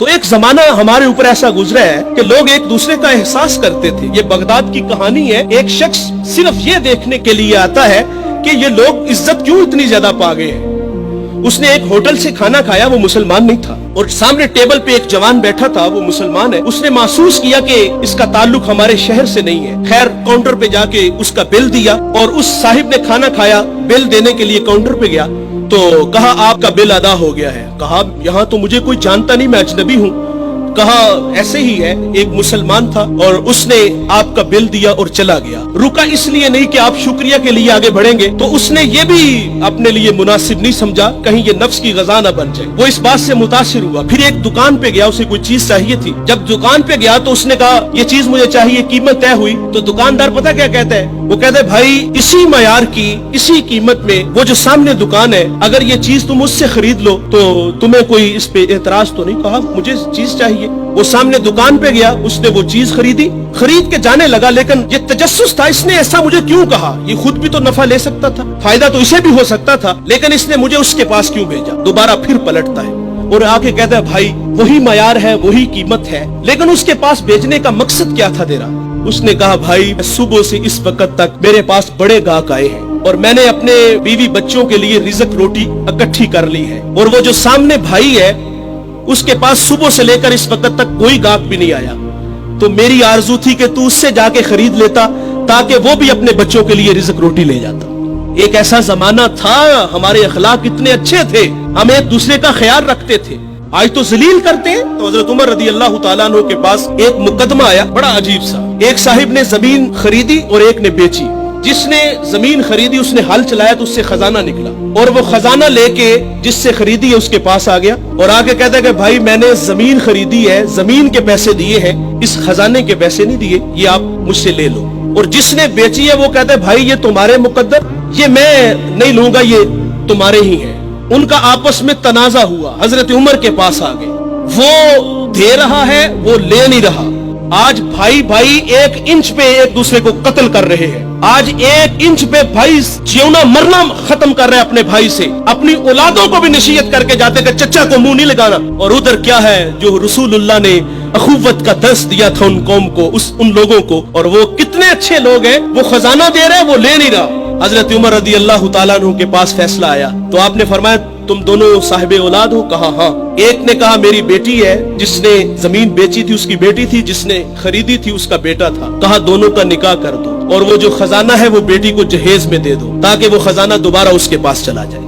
تو ایک जमाना हमारे ऊपर ऐसा गुजरा है कि लोग एक दूसरे का एहसास करते थे। ये बगदाद की कहानी है। एक शख्स सिर्फ ये देखने के लिए आता है कि ये लोग इज्जत क्यों इतनी ज्यादा पा गए हैं। उसने एक होटल से खाना खाया, वो मुसलमान नहीं था, और सामने टेबल पे एक जवान बैठा था, वो मुसलमान है। उसने महसूस किया कि इसका ताल्लुक हमारे शहर से नहीं है। खैर काउंटर पे जाके उसका बिल दिया, और उस साहिब ने खाना खाया, बिल देने के लिए काउंटर पे गया तो कहा आपका बिल अदा हो गया है। कहा यहाँ तो मुझे कोई जानता नहीं, मैं अजनबी हूँ। कहा ऐसे ही है, एक मुसलमान था और उसने आपका बिल दिया और चला गया। रुका इसलिए नहीं कि आप शुक्रिया के लिए आगे बढ़ेंगे, तो उसने ये भी अपने लिए मुनासिब नहीं समझा कहीं ये नफ्स की गजा न बन जाए। वो इस बात से मुतासिर हुआ। फिर एक दुकान पे गया, उसे कोई चीज चाहिए थी। जब दुकान पे गया तो उसने कहा ये चीज मुझे चाहिए, कीमत तय हुई। तो दुकानदार पता क्या कहता है, वो कहता है भाई इसी मयार की इसी कीमत में वो जो सामने दुकान है, अगर ये चीज तुम उससे खरीद लो तो तुम्हें कोई इस पे एतराज तो नहीं। कहा मुझे चीज चाहिए। वो सामने दुकान पे गया, उसने वो चीज खरीदी, खरीद के जाने लगा। लेकिन ये तजस्सुस था, इसने ऐसा मुझे क्यों कहा, ये खुद भी तो नफा ले सकता था, फायदा तो इसे भी हो सकता था, लेकिन इसने मुझे उसके पास क्यों भेजा। दोबारा फिर पलटता है और आके कहता है भाई वही मयार है, वही कीमत है, लेकिन उसके पास भेजने का मकसद क्या था तेरा। उसने कहा भाई सुबह से इस वक्त तक मेरे पास बड़े गाहक आए हैं और मैंने अपने बीवी बच्चों के लिए रिज़्क रोटी इकट्ठी कर ली है, और वो जो सामने भाई है उसके पास सुबह से लेकर इस वक्त तक कोई गाहक भी नहीं आया। तो मेरी आरजू थी कि तू उससे जाके खरीद लेता ताकि वो भी अपने बच्चों के लिए रिज़्क रोटी ले जाता। एक ऐसा जमाना था, हमारे अखलाक इतने अच्छे थे, हम एक दूसरे का ख्याल रखते थे। आज तो जलील करते हैं। तो हजरत उमर रदी अल्लाह तआला अन्हु के पास एक मुकदमा आया, बड़ा अजीब सा। एक साहिब ने जमीन खरीदी और एक ने बेची। जिसने जमीन खरीदी उसने हल चलाया तो उससे खजाना निकला, और वो खजाना लेके जिससे खरीदी है उसके पास आ गया और आके कहता है कि भाई मैंने जमीन खरीदी है, जमीन के पैसे दिए हैं, इस खजाने के पैसे नहीं दिए, ये आप मुझसे ले लो। और जिसने बेची है वो कहता है भाई ये तुम्हारे मुकद्दर, ये मैं नहीं लूंगा, ये तुम्हारे ही है। उनका आपस में तनाजा हुआ, हजरत उमर के पास आ गए। वो दे रहा है, वो ले नहीं रहा। आज भाई भाई 1 इंच पे एक दूसरे को कत्ल कर रहे हैं। आज 1 इंच पे भाई जीना मरना खत्म कर रहे हैं अपने भाई से। अपनी औलादों को भी नसीहत करके जाते कि चचा को मुंह नहीं लगाना। और उधर क्या है जो रसूलुल्लाह ने अखुवत का दर्स दिया था उन कौम को, उन लोगों को, और वो कितने अच्छे लोग हैं। वो खजाना दे रहे, वो ले नहीं रहा। हजरत उमर रदी अल्लाह तआला अन्हु के पास फैसला आया तो आपने फरमाया तुम दोनों साहिबे औलाद हो। कहा हाँ। एक ने कहा मेरी बेटी है, जिसने जमीन बेची थी उसकी बेटी थी, जिसने खरीदी थी उसका बेटा था। कहा दोनों का निकाह कर दो, और वो जो खजाना है वो बेटी को जहेज में दे दो ताकि वो खजाना दोबारा उसके पास चला जाए।